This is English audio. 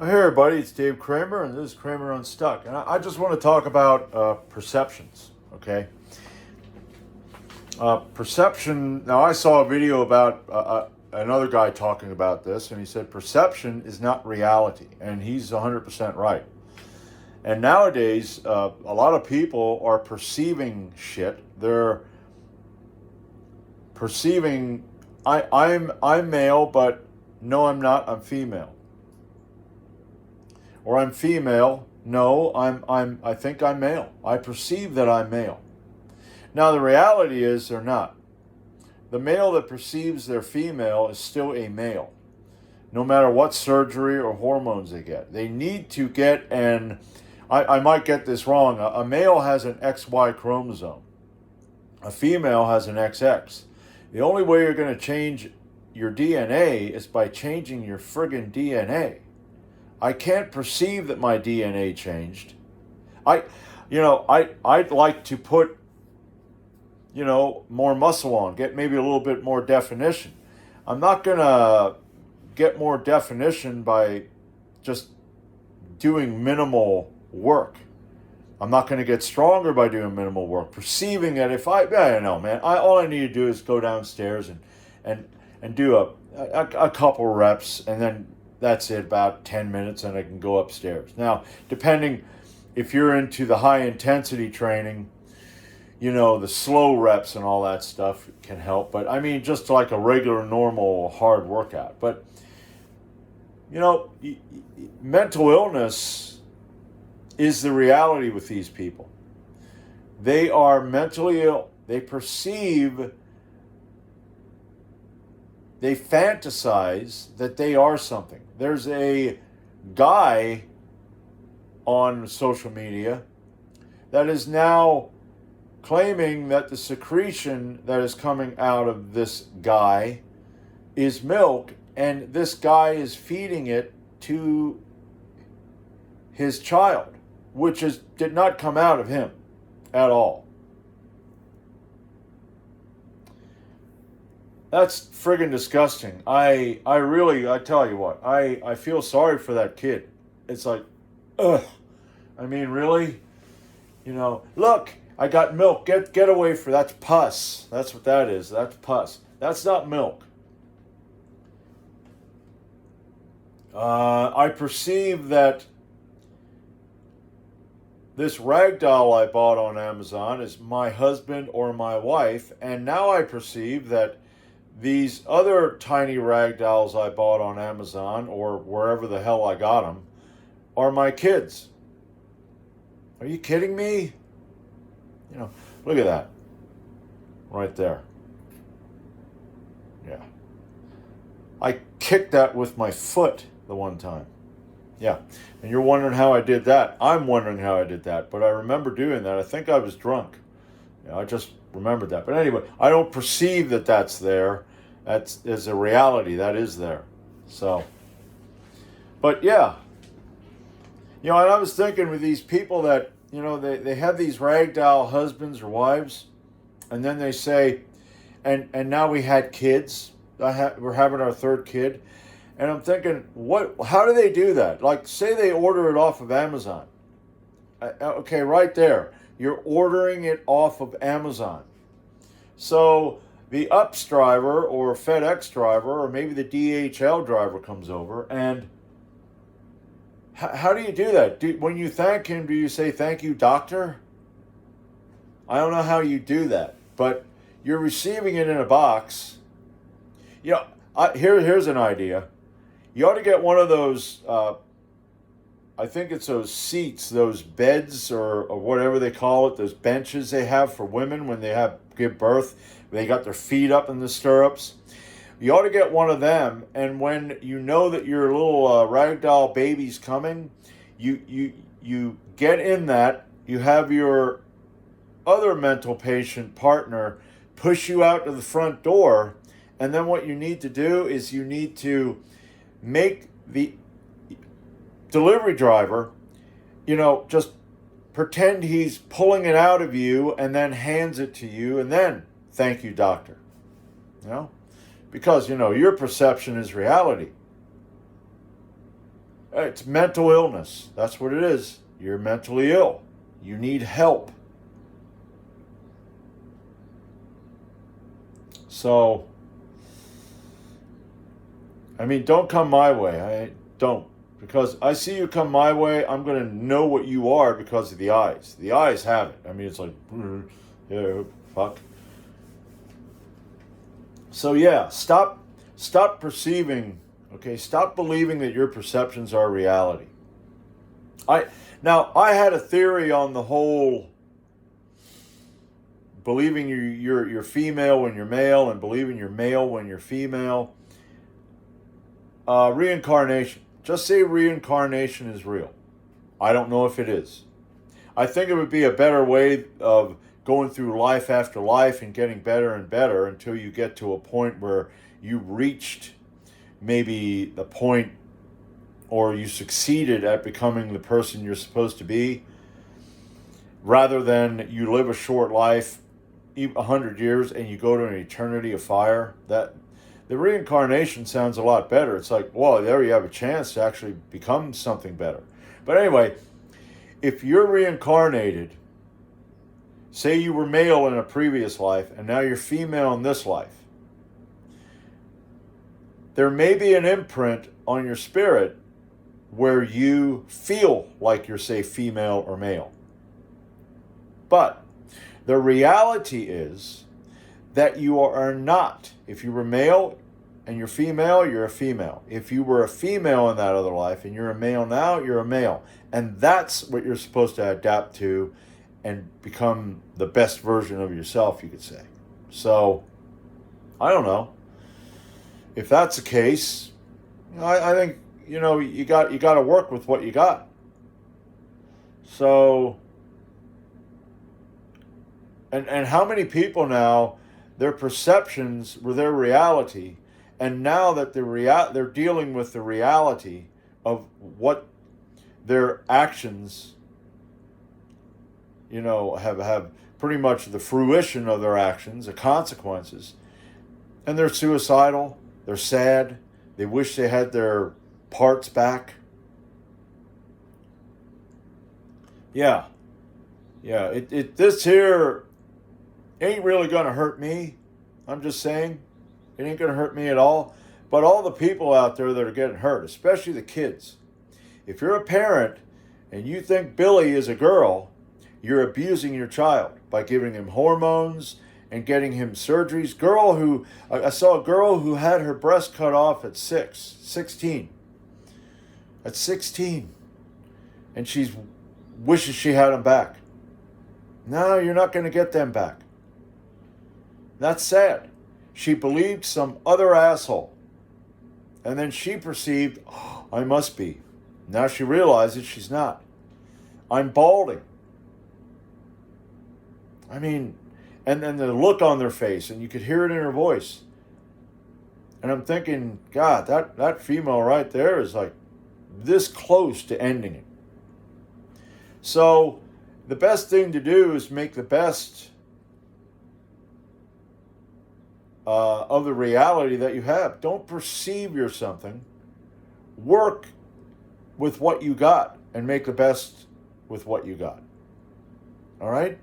Hey everybody, it's Dave Kramer, and this is Kramer Unstuck. And I just want to talk about perceptions, okay? Perception, now I saw a video about another guy talking about this, and he said perception is not reality, and he's 100% right. And nowadays, a lot of people are perceiving shit. They're perceiving, I'm male, but no, I'm not, I'm female. Or I'm female. No, I think I'm male. I perceive that I'm male. Now the reality is they're not. The male that perceives they're female is still a male, no matter what surgery or hormones they get. They need to get I might get this wrong. A male has an XY chromosome. A female has an XX. The only way you're going to change your DNA is by changing your friggin' DNA. I can't perceive that my DNA changed. I'd like to put, more muscle on, get maybe a little bit more definition. I'm not gonna get more definition by just doing minimal work. I'm not going to get stronger by doing minimal work. Perceiving that I don't know, man. All I need to do is go downstairs and do a couple reps, and then that's it, about 10 minutes, and I can go upstairs. Now, depending if you're into the high intensity training, the slow reps and all that stuff can help. But I mean, just like a regular, normal, hard workout. But, mental illness is the reality with these people. They are mentally ill. They fantasize that they are something. There's a guy on social media that is now claiming that the secretion that is coming out of this guy is milk, and this guy is feeding it to his child, which did not come out of him at all. That's friggin' disgusting. I tell you what, I feel sorry for that kid. It's like, ugh. I mean, really? Look, I got milk. Get away from that's pus. That's what that is. That's pus. That's not milk. I perceive that this rag doll I bought on Amazon is my husband or my wife, and now I perceive that these other tiny rag dolls I bought on Amazon or wherever the hell I got them are my kids. Are you kidding me? Look at that. Right there. Yeah. I kicked that with my foot the one time. Yeah. And you're wondering how I did that. I'm wondering how I did that. But I remember doing that. I think I was drunk. I just remembered that. But anyway, I don't perceive that that's there. That is a reality. That is there. So. But yeah. And I was thinking with these people that, they have these ragdoll husbands or wives, and then they say, and now we had kids. We're having our third kid. And I'm thinking, how do they do that? Like, say they order it off of Amazon. Okay, right there. You're ordering it off of Amazon. So the UPS driver or FedEx driver or maybe the DHL driver comes over, and how do you do that? When you thank him, do you say, thank you, doctor? I don't know how you do that, but you're receiving it in a box. Here's an idea. You ought to get one of those, I think it's those seats, those beds or whatever they call it, those benches they have for women when they give birth. They got their feet up in the stirrups. You ought to get one of them, and when you know that your little ragdoll baby's coming, you get in that. You have your other mental patient partner push you out to the front door, and then what you need to do is you need to make the delivery driver, just pretend he's pulling it out of you and then hands it to you, and then thank you, doctor. Because, your perception is reality. It's mental illness. That's what it is. You're mentally ill. You need help. So, I mean, don't come my way. I don't. Because I see you come my way, I'm going to know what you are because of the eyes. The eyes have it. I mean, it's like, yeah, fuck. So yeah, stop perceiving, okay? Stop believing that your perceptions are reality. I had a theory on the whole believing you're female when you're male and believing you're male when you're female. Reincarnation. Just say reincarnation is real. I don't know if it is. I think it would be a better way of going through life after life and getting better and better until you get to a point where you reached maybe the point or you succeeded at becoming the person you're supposed to be, rather than you live a short life, 100 years, and you go to an eternity of fire. That the reincarnation sounds a lot better. It's like, well, there you have a chance to actually become something better. But anyway, if you're reincarnated, say you were male in a previous life and now you're female in this life, there may be an imprint on your spirit where you feel like you're, say, female or male. But the reality is that you are not. If you were male and you're female, you're a female. If you were a female in that other life and you're a male now, you're a male. And that's what you're supposed to adapt to and become the best version of yourself, you could say. So, I don't know. If that's the case, I think, you got to work with what you got. So, and how many people now, their perceptions were their reality, and now that they're dealing with the reality of what their actions, have pretty much the fruition of their actions, the consequences, and they're suicidal, they're sad, they wish they had their parts back. Yeah. This here ain't really gonna hurt me. I'm just saying, it ain't gonna hurt me at all. But all the people out there that are getting hurt, especially the kids. If you're a parent and you think Billy is a girl, you're abusing your child by giving him hormones and getting him surgeries. I saw a girl who had her breast cut off at 16. At 16. And she wishes she had them back. No, you're not going to get them back. That's sad. She believed some other asshole. And then she perceived, I must be. Now she realizes she's not. I'm balding. I mean, and then the look on their face, and you could hear it in her voice. And I'm thinking, God, that female right there is like this close to ending it. So the best thing to do is make the best of the reality that you have. Don't perceive you're something. Work with what you got and make the best with what you got. All right?